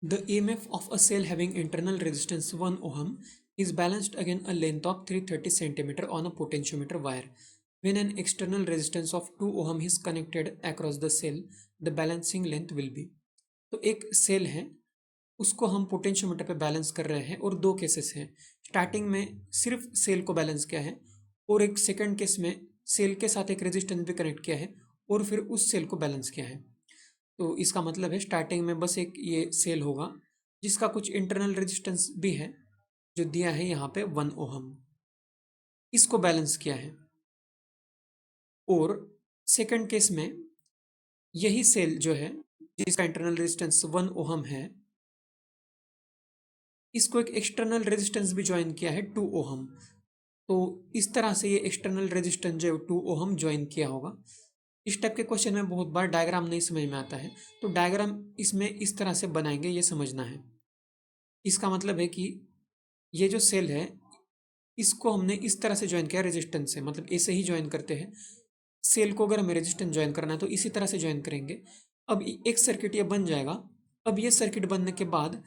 The EMF of a cell having internal resistance 1 ohm is balanced against a length of 330 cm on a potentiometer wire. When an external resistance of 2 ohm is connected across the cell, the balancing length will be. तो एक cell है, उसको हम potentiometer पे balance कर रहे हैं और दो केसेस हैं। स्टार्टिंग में सिर्फ सेल को बैलेंस किया है और एक सेकंड केस में सेल के साथ एक रेजिस्टेंस भी कनेक्ट किया है और फिर उस सेल को बैलेंस किया है। तो इसका मतलब है स्टार्टिंग में बस एक ये सेल होगा जिसका कुछ इंटरनल रेजिस्टेंस भी है जो दिया है यहाँ पे 1 ओहम, इसको बैलेंस किया है। और सेकंड केस में यही सेल जो है जिसका इंटरनल रेजिस्टेंस 1 ओहम है, इसको एक एक्सटर्नल रेजिस्टेंस भी ज्वाइन किया है 2 ओहम। तो इस तरह से ये एक्सटर्नल रेजिस्टेंस जो 2 ओहम ज्वाइन किया होगा। इस टाइप के क्वेश्चन में बहुत बार डायग्राम नहीं समझ में आता है, तो डायग्राम इसमें इस तरह से बनाएंगे, ये समझना है। इसका मतलब है कि ये जो सेल है इसको हमने इस तरह से ज्वाइन किया रेजिस्टेंस से, मतलब ऐसे ही ज्वाइन करते हैं। सेल को अगर हमें रेजिस्टेंस ज्वाइन करना है तो इसी तरह से ज्वाइन करेंगे। अब एक सर्किट ये बन जाएगा। अब ये सर्किट बनने के बाद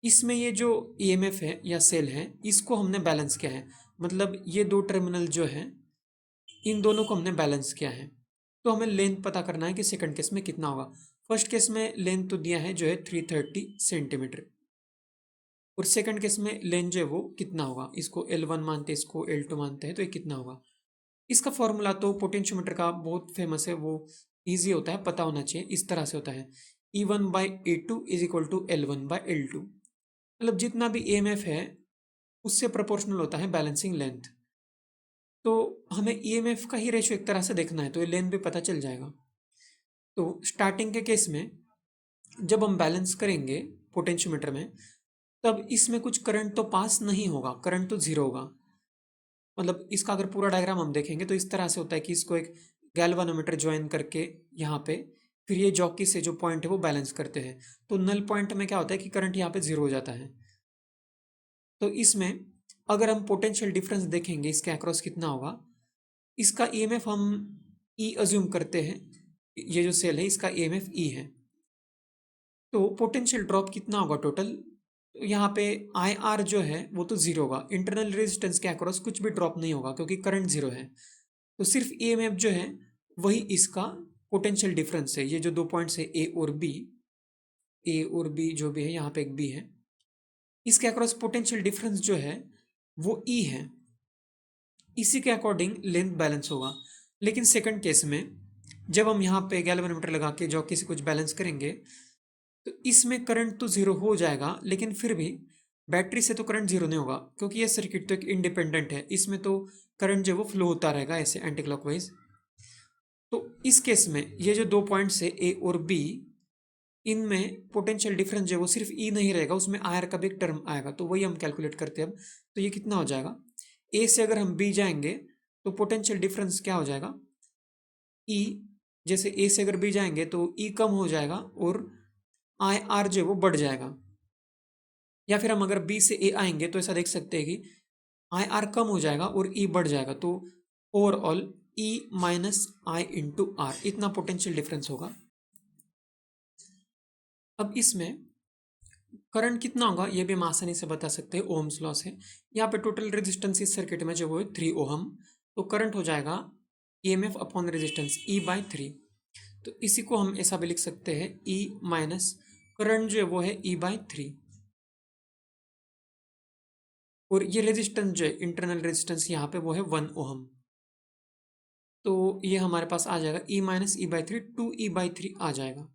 इसमें ये जो ईएमएफ है या सेल है इसको हमने बैलेंस किया है, मतलब ये दो टर्मिनल जो है इन दोनों को हमने बैलेंस किया है। तो हमें लेंथ पता करना है कि सेकंड केस में कितना होगा। फर्स्ट केस में लेंथ तो दिया है जो है 330 सेंटीमीटर और सेकंड केस में लेंथ जो है वो कितना होगा, इसको L1 मानते हैं, इसको L2 मानते हैं, तो ये कितना होगा। इसका फॉर्मूला तो पोटेंशियोमीटर का बहुत फेमस है, वो ईजी होता है, पता होना चाहिए। इस तरह से होता है E1/A2 is equal to L1/L2, मतलब जितना भी EMF है उससे प्रोपोर्शनल होता है बैलेंसिंग लेंथ। तो हमें EMF का ही रेशियो एक तरह से देखना है तो ये लेंथ भी पता चल जाएगा। तो स्टार्टिंग के केस में जब हम बैलेंस करेंगे पोटेंशियोमीटर में तब इसमें कुछ करंट तो पास नहीं होगा, करंट तो जीरो होगा। मतलब इसका अगर पूरा डायग्राम हम देखेंगे तो इस तरह से होता है कि इसको एक गैल्वानोमीटर ज्वाइन करके यहाँ पे फिर ये जॉकी से जो पॉइंट है वो बैलेंस करते हैं। तो नल पॉइंट में क्या होता है कि करंट यहाँ पे जीरो हो जाता है। तो इसमें अगर हम पोटेंशियल डिफरेंस देखेंगे इसके अक्रॉस कितना होगा, इसका ईएमएफ हम ई अज्यूम करते हैं, ये जो सेल है इसका ईएमएफ ई है। तो पोटेंशियल ड्रॉप कितना होगा टोटल, यहाँ पे आई आर जो है वो तो जीरो होगा, इंटरनल रेजिस्टेंस के अक्रॉस कुछ भी ड्रॉप नहीं होगा क्योंकि करंट जीरो है। तो सिर्फ ईएमएफ जो है वही इसका पोटेंशियल डिफरेंस है। ये जो दो पॉइंट्स है ए और बी जो भी है, यहाँ पे एक बी है, इसके अक्रॉस पोटेंशियल डिफरेंस जो है वो ई है। इसी के अकॉर्डिंग लेंथ बैलेंस होगा। लेकिन सेकंड केस में जब हम यहाँ पे गैल्वेनोमीटर लगा के जॉकी से कुछ बैलेंस करेंगे तो इसमें करंट तो जीरो हो जाएगा, लेकिन फिर भी बैटरी से तो करंट जीरो नहीं होगा क्योंकि ये सर्किट तो एक इंडिपेंडेंट है, इसमें तो करंट जो वो फ्लो होता रहेगा ऐसे एंटी क्लॉकवाइज। तो इस केस में ये जो दो पॉइंट्स है ए और बी, इनमें पोटेंशियल डिफरेंस जो वो सिर्फ ई नहीं रहेगा, उसमें आर का भी एक टर्म आएगा, तो वही हम कैलकुलेट करते हैं अब। तो ये कितना हो जाएगा, ए से अगर हम बी जाएंगे तो पोटेंशियल डिफरेंस क्या हो जाएगा ई, जैसे ए से अगर बी जाएंगे तो ई कम हो जाएगा और आई आर जो वो बढ़ जाएगा। या फिर हम अगर बी से ए आएंगे तो ऐसा देख सकते हैं कि आई आर कम हो जाएगा और ई बढ़ जाएगा, तो overall E minus I into R, इतना पोटेंशियल डिफरेंस होगा। अब इसमें करंट कितना होगा ये भी हम आसानी से बता सकते हैं, ओम्स लॉ से। यहाँ पे टोटल रेजिस्टेंस इस सर्किट में जो वो है 3 ओहम, तो करंट हो जाएगा ईएमएफ अपॉन रेजिस्टेंस E/3। तो इसी को हम ऐसा भी लिख सकते हैं E माइनस करंट जो है वो है E/3, और ये रेजिस्टेंस जो है इंटरनल रेजिस्टेंस यहाँ पे वो है 1 ओहम। तो ये हमारे पास आ जाएगा E माइनस E/3, 2E/3 आ जाएगा।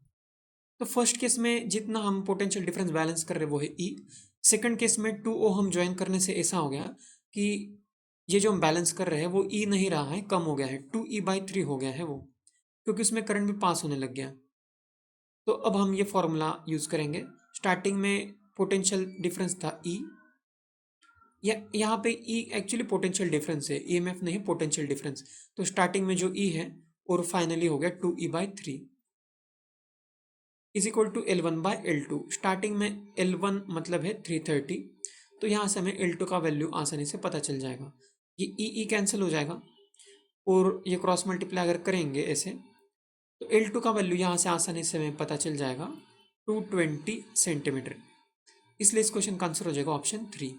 तो फर्स्ट केस में जितना हम पोटेंशियल डिफरेंस बैलेंस कर रहे हैं वो है ई। सेकंड केस में 2 ओहम ज्वाइन करने से ऐसा हो गया कि ये जो हम बैलेंस कर रहे हैं वो ई नहीं रहा है, कम हो गया है, 2E/3 हो गया है वो, क्योंकि उसमें करंट भी पास होने लग गया। तो अब हम ये फॉर्मूला यूज़ करेंगे। स्टार्टिंग में पोटेंशियल डिफरेंस था ई, या यहाँ पे ई एक्चुअली पोटेंशियल डिफरेंस है, ईएमएफ नहीं, पोटेंशियल डिफरेंस। तो स्टार्टिंग में जो ई है और फाइनली हो गया 2E/3 is equal to L1/L2। Starting में L1 मतलब है 330, तो यहाँ से हमें L2 का वैल्यू आसानी से पता चल जाएगा। ये ई कैंसिल हो जाएगा और ये क्रॉस मल्टीप्लाई अगर करेंगे ऐसे तो L2 का वैल्यू यहाँ से आसानी से हमें पता चल जाएगा 220 सेंटीमीटर, इसलिए इस क्वेश्चन का आंसर हो जाएगा ऑप्शन 3।